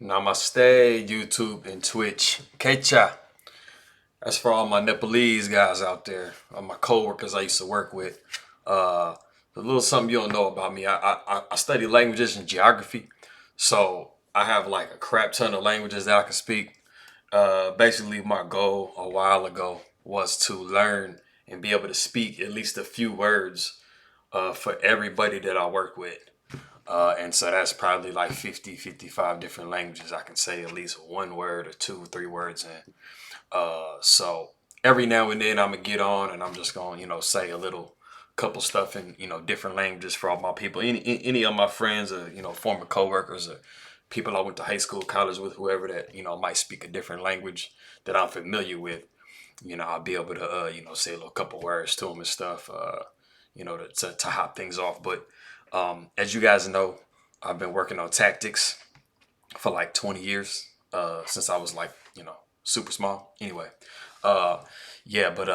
Namaste, YouTube and Twitch. Kecha. That's for all my Nepalese guys out there, all my coworkers I used to work with. Uh, a little something you don't know about me. I study languages and geography, so I have like a crap ton of languages that I can speak. Basically, my goal a while ago was to learn and be able to speak at least a few words for everybody that I work with. And so that's probably like 50, 55 different languages. I can say at least one word or two, three words in. So every now and then I'm gonna get on and I'm just gonna, say a little couple stuff in, different languages for all my people. Any of my friends or, former coworkers or people I went to high school, college with, whoever that, might speak a different language that I'm familiar with, I'll be able to, say a little couple words to them and stuff, to hop things off. But as you guys know, I've been working on tactics for like 20 years, since I was like, super small. Anyway, uh, yeah, but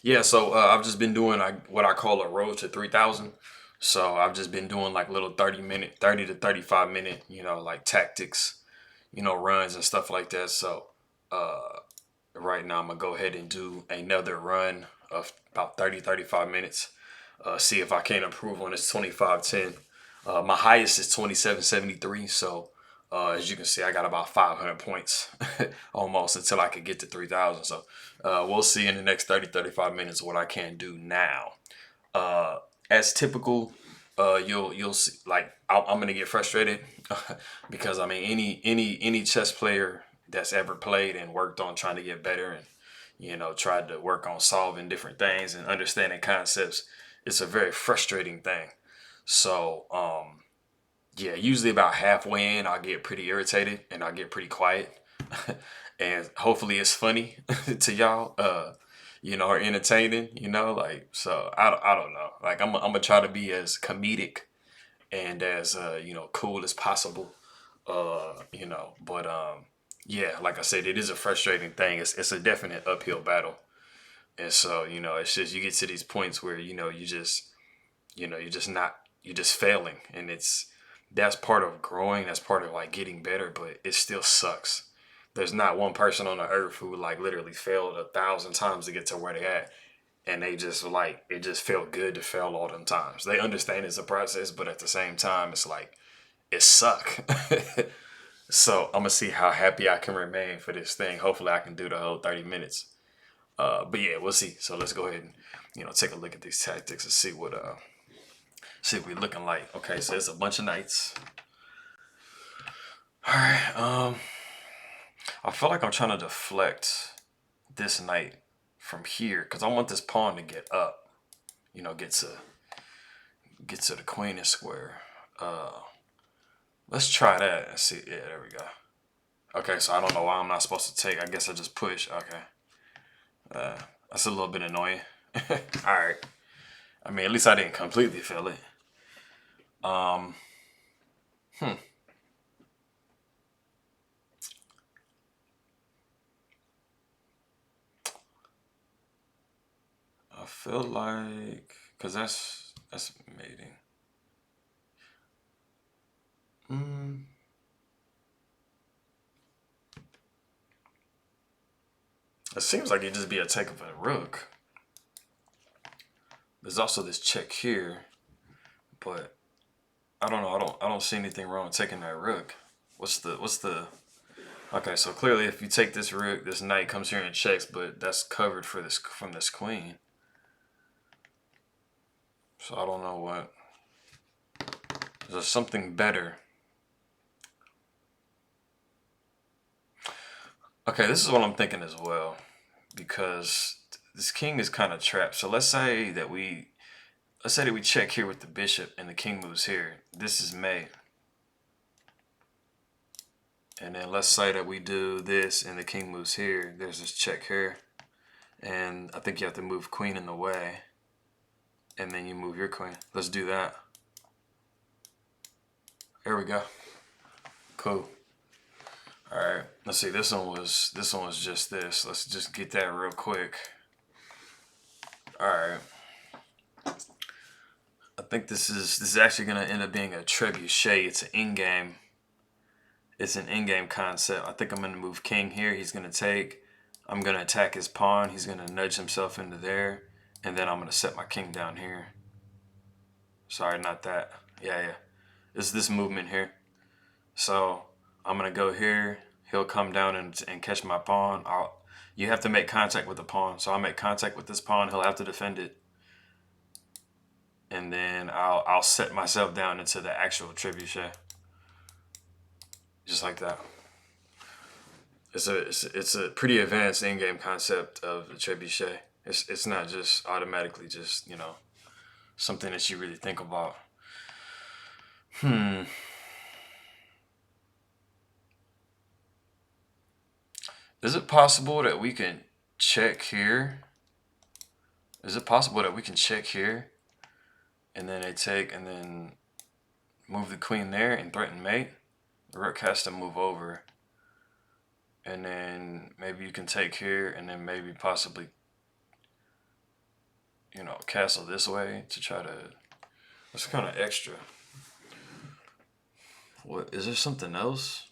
yeah. So I've just been doing what I call a road to 3,000. So I've just been doing like little 30 minute, 30 to 35 minute, like tactics, runs and stuff like that. So uh, right now I'm gonna go ahead and do another run of about 30, 35 minutes. See if I can improve on this 25:10. My highest is 27:73. So as you can see, I got about 500 points almost until I could get to 3,000. So we'll see in the next 30, 35 minutes what I can do now. Uh, as typical, you'll see, like I'm gonna get frustrated because I mean any chess player that's ever played and worked on trying to get better and tried to work on solving different things and understanding concepts, it's a very frustrating thing. So yeah, usually about halfway in, I'll get pretty irritated and I'll get pretty quiet. And hopefully it's funny to y'all, or entertaining, like, so I don't know. Like, I'm gonna try to be as comedic and as, cool as possible, but yeah, like I said, it is a frustrating thing. It's a definite uphill battle. And so, it's just, you get to these points where, you're just not, you're just failing. And that's part of growing. That's part of like getting better, but it still sucks. There's not one person on the earth who like literally failed 1,000 times to get to where they at. And they just like, it just felt good to fail all them times. They understand it's a process, but at the same time, it's like, it suck. So I'm gonna see how happy I can remain for this thing. Hopefully I can do the whole 30 minutes. But yeah, we'll see. So let's go ahead and take a look at these tactics and see what we're looking like. Okay, so it's a bunch of knights. All right. I feel like I'm trying to deflect this knight from here because I want this pawn to get up. Get to the queen and square. Uh, let's try that and see. Yeah, there we go. Okay, so I don't know why I'm not supposed to take. I guess I just push. Okay. Uh, that's a little bit annoying. All right. I mean, at least I didn't completely fail it. Um, hmm. I feel like because that's mating. Mm, it seems like it'd just be a take of a rook. There's also this check here, but I don't know. I don't see anything wrong with taking that rook. What's the? Okay, so clearly, if you take this rook, this knight comes here and checks, but that's covered for this from this queen. So I don't know what. There's something better. Okay, this is what I'm thinking as well, because this king is kind of trapped. So let's say that we check here with the bishop and the king moves here. This is mate. And then let's say that we do this and the king moves here. There's this check here. And I think you have to move queen in the way. And then you move your queen. Let's do that. There we go. Cool. Alright. Let's see. This one was just this. Let's just get that real quick. Alright. I think this is actually gonna end up being a trebuchet. It's an in-game. It's an in-game concept. I think I'm going to move king here. He's going to take. I'm going to attack his pawn. He's going to nudge himself into there. And then I'm going to set my king down here. Sorry, not that. Yeah. It's this movement here. So I'm going to go here. He'll come down and catch my pawn. You have to make contact with the pawn. So I'll make contact with this pawn. He'll have to defend it. And then I'll set myself down into the actual trebuchet. Just like that. It's a pretty advanced in-game concept of the trebuchet. It's not just automatically just, something that you really think about. Is it possible that we can check here? Is it possible that we can check here and then they take and then move the queen there and threaten mate? The rook has to move over. And then maybe you can take here and then maybe possibly, castle this way to try to... That's kind of extra. What, is there something else?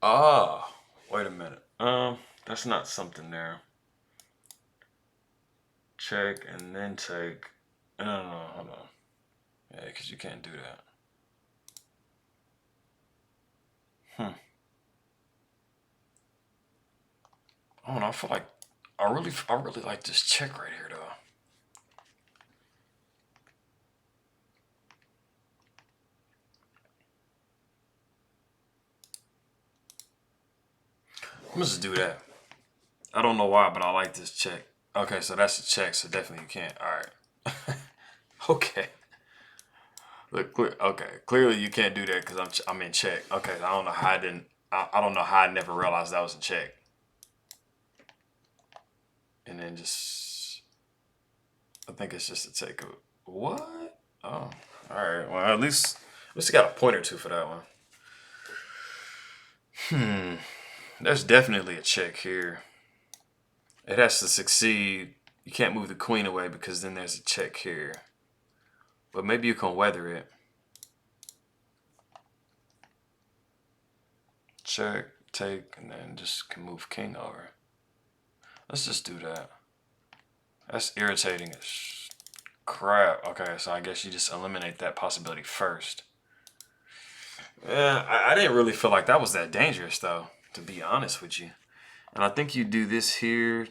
Ah, wait a minute. That's not something there. Check and then take. No, hold on. Yeah, because you can't do that. I don't know. I feel like I really like this check right here, though. I'm gonna just do that. I don't know why, but I like this check. Okay, so that's a check, so definitely you can't. All right. Okay. Look, okay. Clearly you can't do that because I'm in check. Okay, I don't know how I didn't. I don't know how I never realized that was in check. And then just, I think it's just a take of what? Oh, all right. Well, at least got a point or two for that one. There's definitely a check here. It has to succeed. You can't move the queen away because then there's a check here. But maybe you can weather it. Check, take, and then just can move king over. Let's just do that. That's irritating as crap. Okay, so I guess you just eliminate that possibility first. Yeah, I didn't really feel like that was that dangerous, though, to be honest with you. And I think you do this here.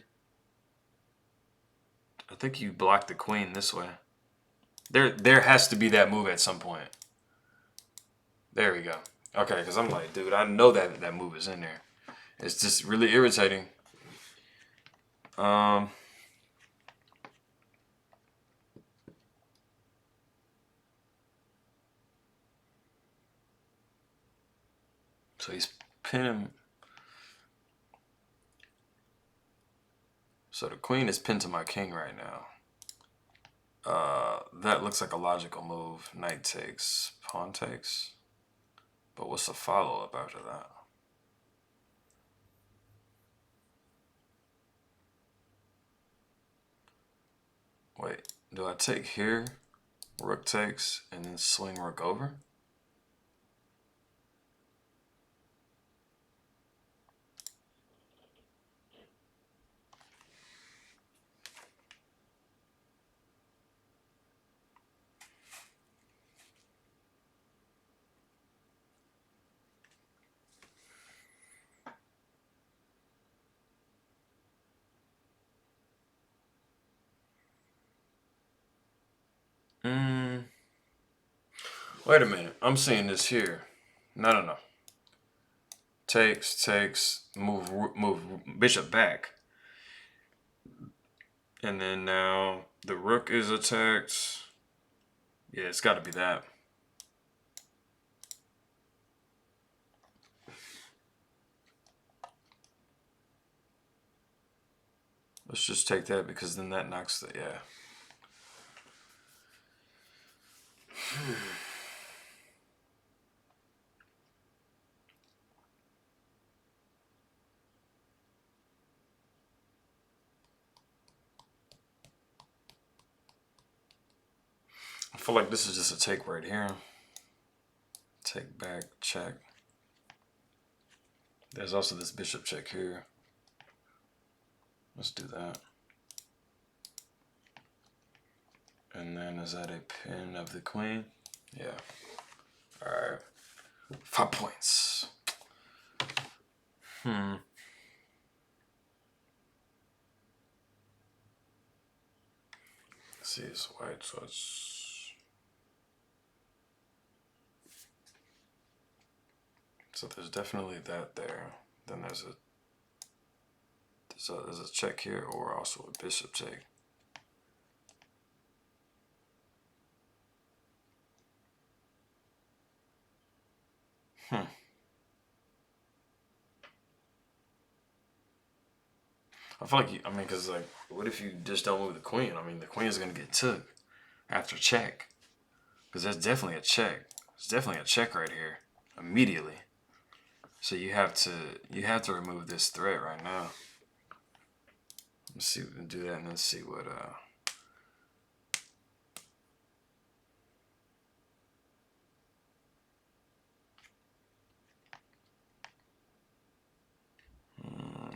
I think you block the queen this way. There has to be that move at some point. There we go. Okay, because I'm like, dude, I know that move is in there. It's just really irritating. So he's pinning. So the queen is pinned to my king right now. That looks like a logical move. Knight takes, pawn takes. But what's the follow-up after that? Wait, do I take here? Rook takes, and then swing rook over? Wait a minute. I'm seeing this here. No. Takes, move bishop back. And then now the rook is attacked. Yeah, it's got to be that. Let's just take that because then that knocks the, yeah. feel like this is just a take right here. Take back, check. There's also this bishop check here. Let's do that. And then is that a pin of the queen? Yeah. Alright. 5 points. Let's see, it's white, so it's... So there's definitely that there. Then there's a check here, or also a bishop check. I feel like, because, like, what if you just don't move the queen? I mean, the queen is going to get took after check. Because that's definitely a check. It's definitely a check right here. Immediately. So you have to remove this threat right now. Let's see if we can do that, and then see what, I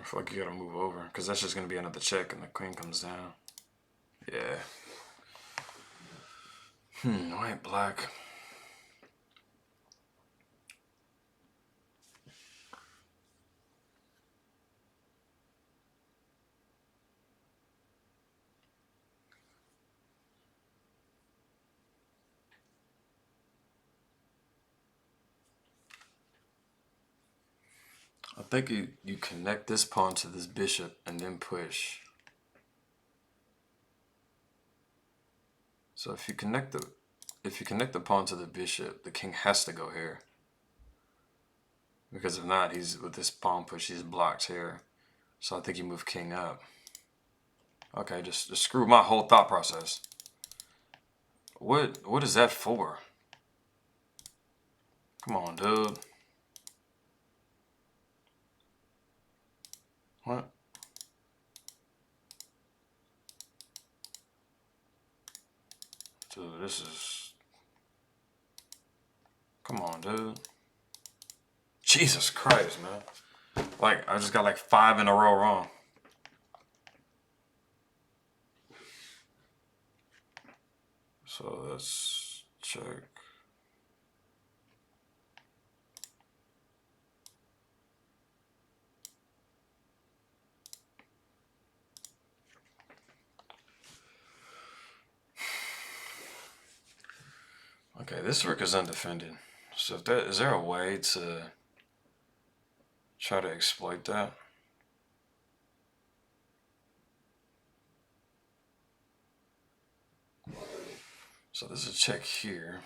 feel like you gotta move over, because that's just gonna be another check, and the queen comes down. Yeah. White, black. I think you connect this pawn to this bishop and then push. So if you connect the pawn to the bishop, the king has to go here. Because if not, he's with this pawn push, he's blocked here. So I think you move king up. Okay, just screw my whole thought process. What is that for? Come on, dude. What? Dude, this is... Come on, dude. Jesus Christ, man. Like, I just got like 5 in a row wrong. So let's check. Okay, this rook is undefended. So is there a way to try to exploit that? So there's a check here.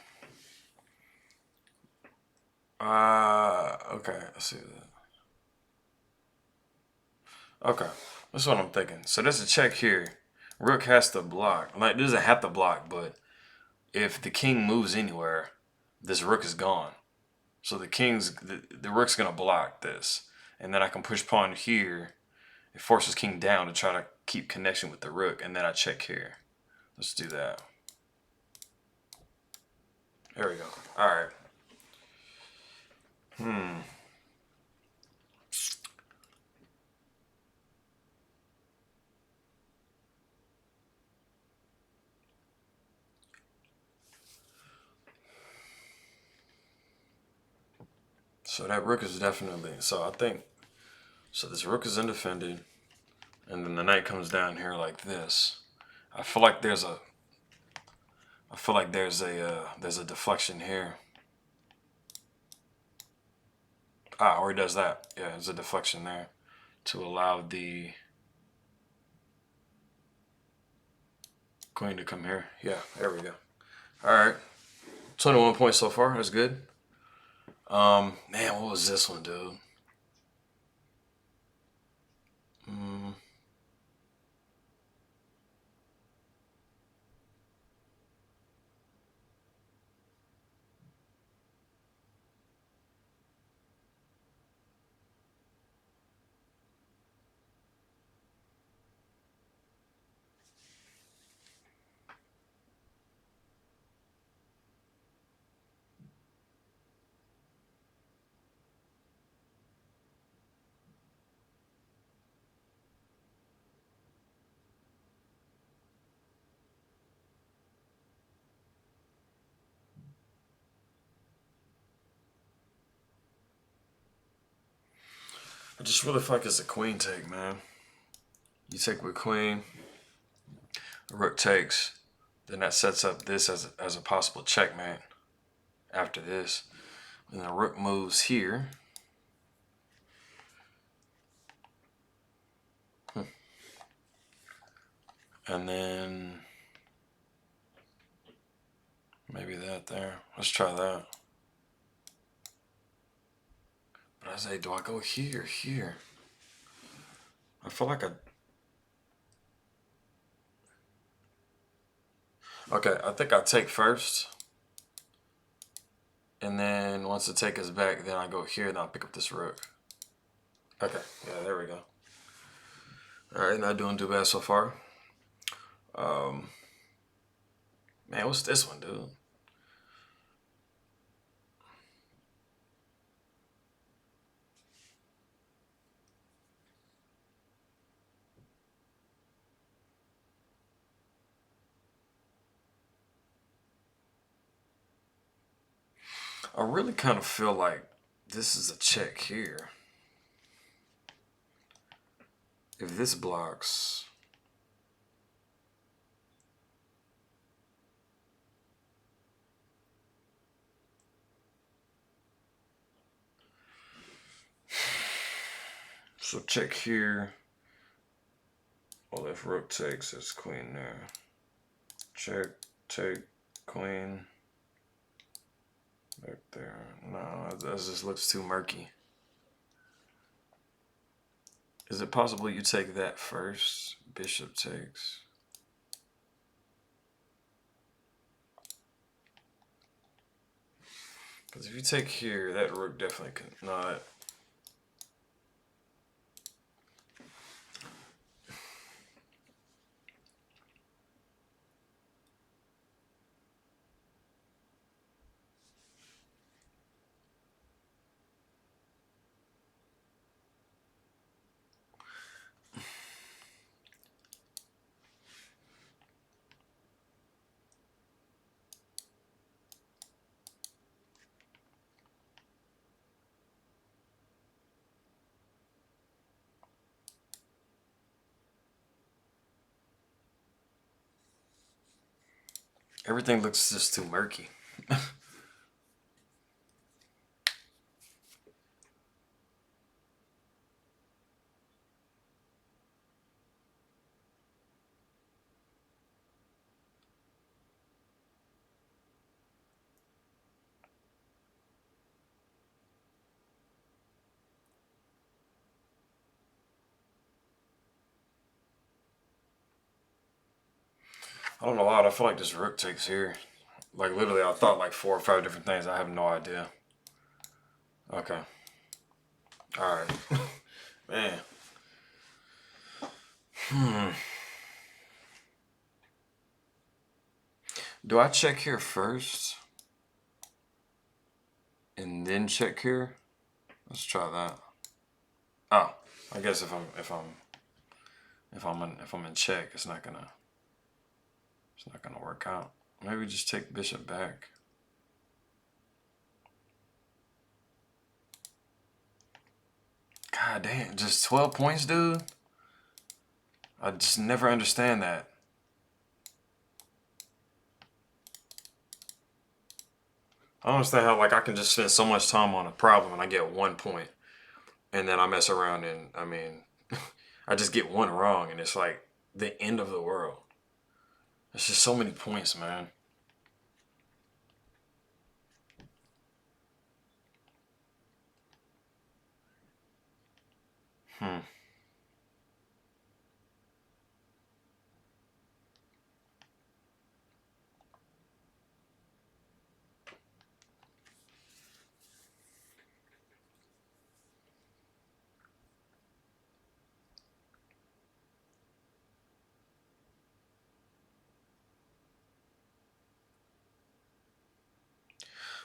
Okay, I see that. Okay, that's what I'm thinking. So there's a check here. Rook has to block. Like, it doesn't have to block, but if the king moves anywhere, this rook is gone. So the rook's gonna block this, and then I can push pawn here. It forces king down to try to keep connection with the rook, and then I check here. Let's do that. There we go. All right. So that rook is definitely, so I think, so this rook is undefended, and then the knight comes down here like this. I feel like there's a deflection here. Or he does that. Yeah, there's a deflection there to allow the queen to come here. Yeah, there we go. All right, 21 points so far. That's good. Man, what was this one, dude? I just really feel like it's a queen take, man. You take with queen, rook takes, then that sets up this as a possible checkmate after this. And the rook moves here. And then maybe that there. Let's try that. But I say, do I go here, here? I feel like okay, I think I take first. And then once the take is back, then I go here and I'll pick up this rook. Okay, yeah, there we go. Alright, not doing too bad so far. Man, what's this one, dude? I really kind of feel like this is a check here. If this blocks, so check here. Well, if rook takes, it's queen there. Check, take, queen. Back there. No, that just looks too murky. Is it possible you take that first? Bishop takes. Because if you take here, that rook definitely can not. Everything looks just too murky. I don't know why. I feel like this rook takes here. Like literally, I thought like 4 or 5 different things. I have no idea. Okay. All right. Man. Do I check here first and then check here? Let's try that. Oh, I guess if I'm in check, it's not gonna work out. Maybe just take bishop back. God damn, just 12 points, dude? I just never understand that. I don't understand how like I can just spend so much time on a problem and I get 1 point. And then I mess around and I mean I just get one wrong and it's like the end of the world. It's just so many points, man.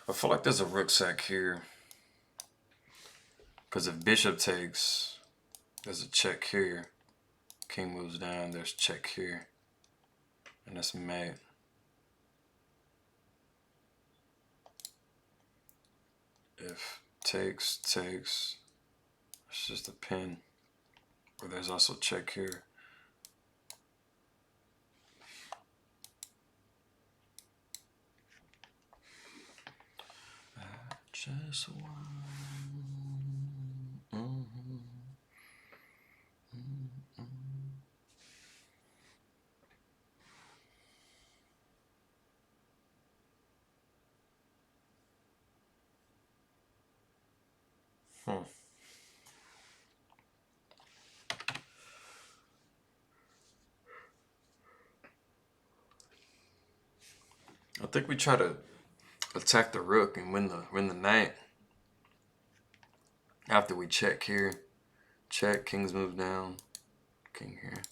I feel like there's a rook sack here. Because if bishop takes, there's a check here. King moves down, there's check here. And that's mate. If takes, It's just a pin. Or there's also check here. Just one. I think we try to attack the rook and win the knight. After we check here, check, king's move down, king here.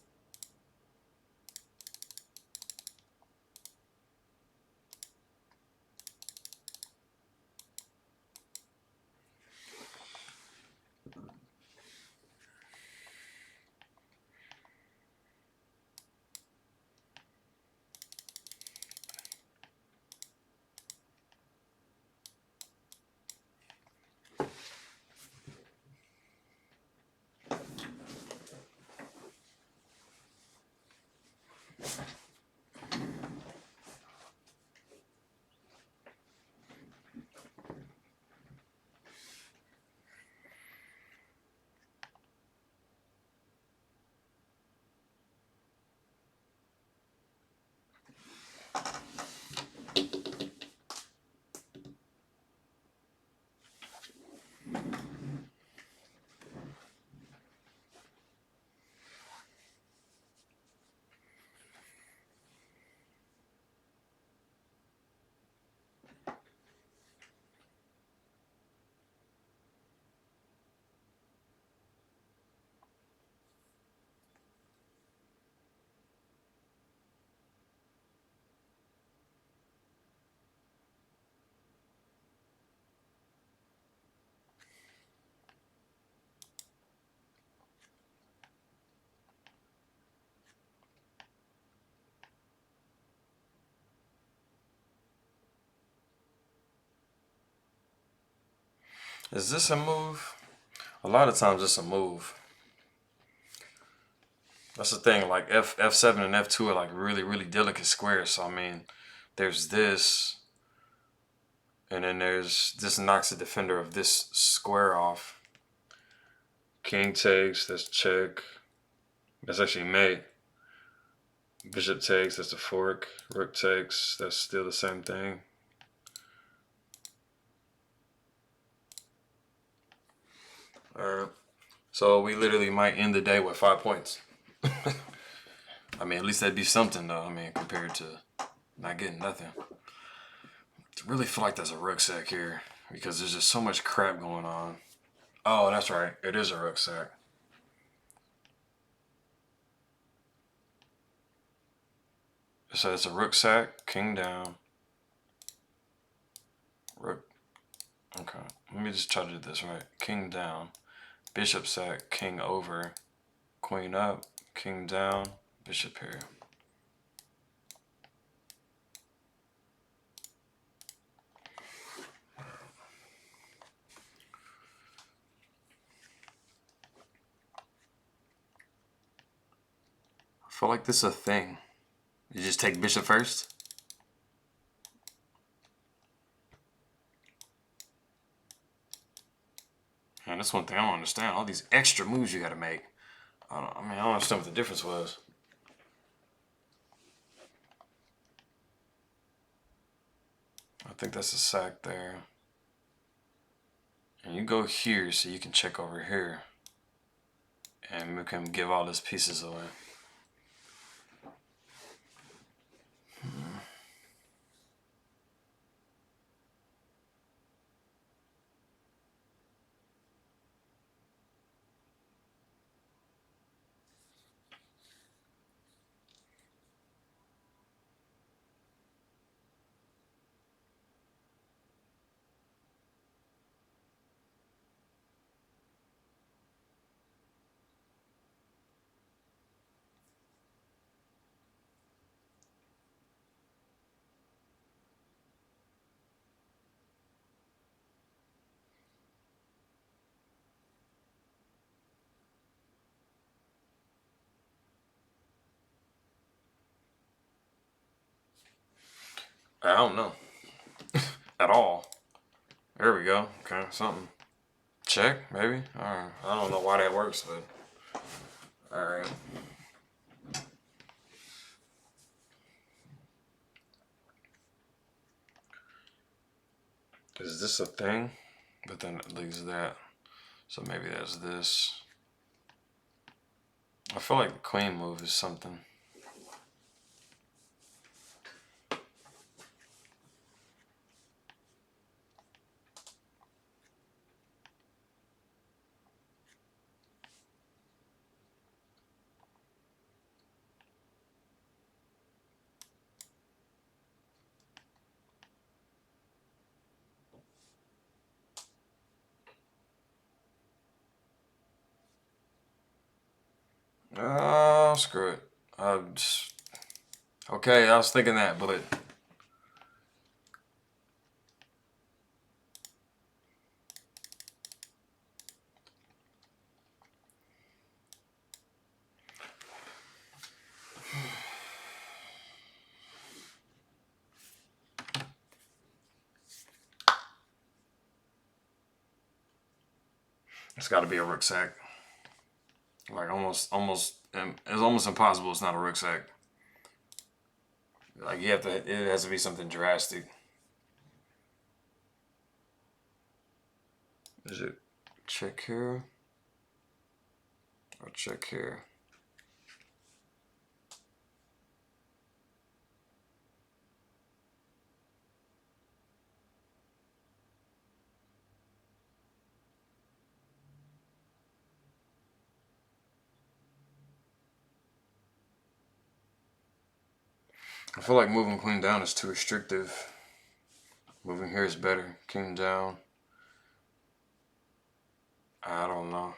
Is this a move? A lot of times it's a move. That's the thing, like F7 and F2 are like really delicate squares. So I mean, there's this, and then there's this knocks the defender of this square off. King takes, that's check. That's actually mate. Bishop takes, that's a fork. Rook takes, that's still the same thing. Alright. So we literally might end the day with 5 points. I mean, at least that'd be something though. I mean, compared to not getting nothing. I really feel like there's a rucksack here because there's just so much crap going on. Oh, that's right. It is a rucksack. So it's a rucksack, king down. Rook. Okay. Let me just try to do this right. King down. Bishop sack, king over. Queen up, king down, bishop here. I feel like this is a thing. You just take bishop first? Man, that's one thing I don't understand. All these extra moves you gotta make. I don't understand what the difference was. I think that's a sack there. And you go here so you can check over here. And we can give all his pieces away. I don't know. At all. There we go. Okay, something. Check, maybe? Alright. I don't know why that works, but alright. Is this a thing? But then it leaves that. So maybe that's this. I feel like the queen move is something. Oh, screw it. Okay, I was thinking that, but it's got to be a rucksack. Like it's almost impossible. It's not a rucksack. Like you have to. It has to be something drastic. Is it check here or check here? I feel like moving queen down is too restrictive. Moving here is better. King down. I don't know.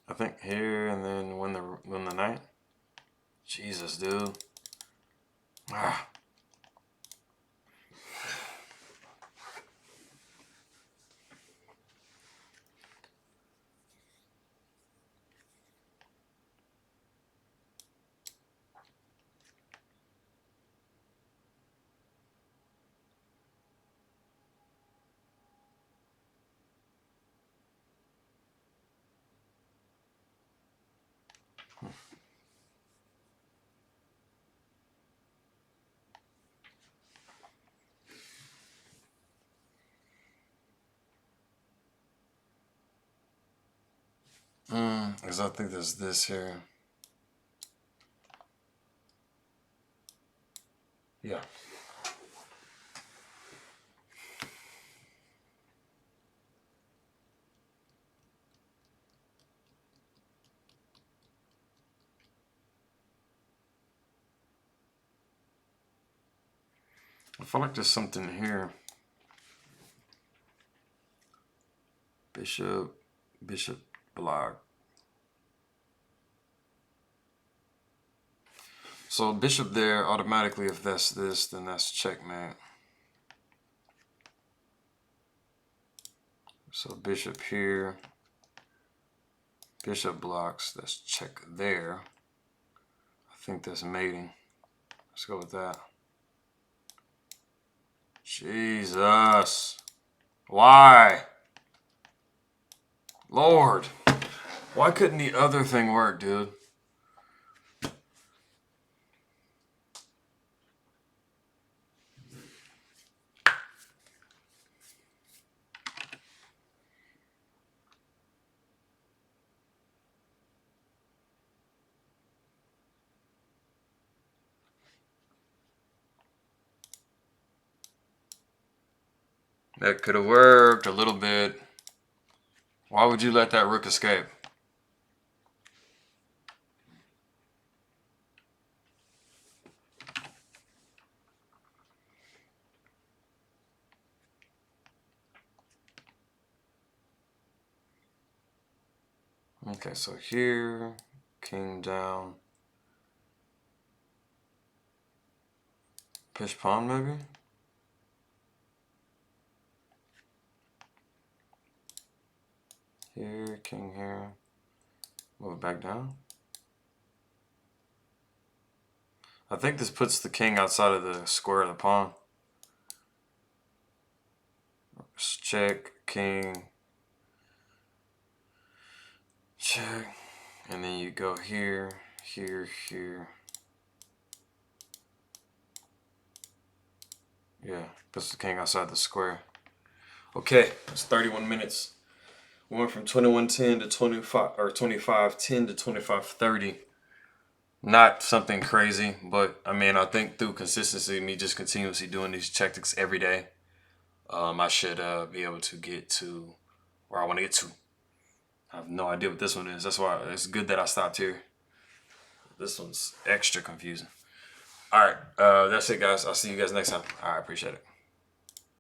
I think here and then win the knight. Jesus, dude. Ah. Because I think there's this here. Yeah. I feel like there's something here. Bishop, bishop block. So bishop there, automatically if that's this, then that's checkmate. So bishop here, bishop blocks, that's check there. I think that's mating. Let's go with that. Jesus. Why? Lord. Why couldn't the other thing work, dude? That could have worked a little bit. Why would you let that rook escape? Okay, so here, king down. Push pawn maybe? here, king here. Move it back down. I think this puts the king outside of the square of the pawn. Just check, king, check, and then you go here, here, here. Yeah, puts the king outside the square. Okay, it's 31 minutes. We went from 21-10 to 25 or 25-10 to 25-30. Not something crazy, but I mean, I think through consistency, me just continuously doing these tactics every day, I should be able to get to where I want to get to. I have no idea what this one is. That's why it's good that I stopped here. This one's extra confusing. All right, that's it, guys. I'll see you guys next time. All right, appreciate it.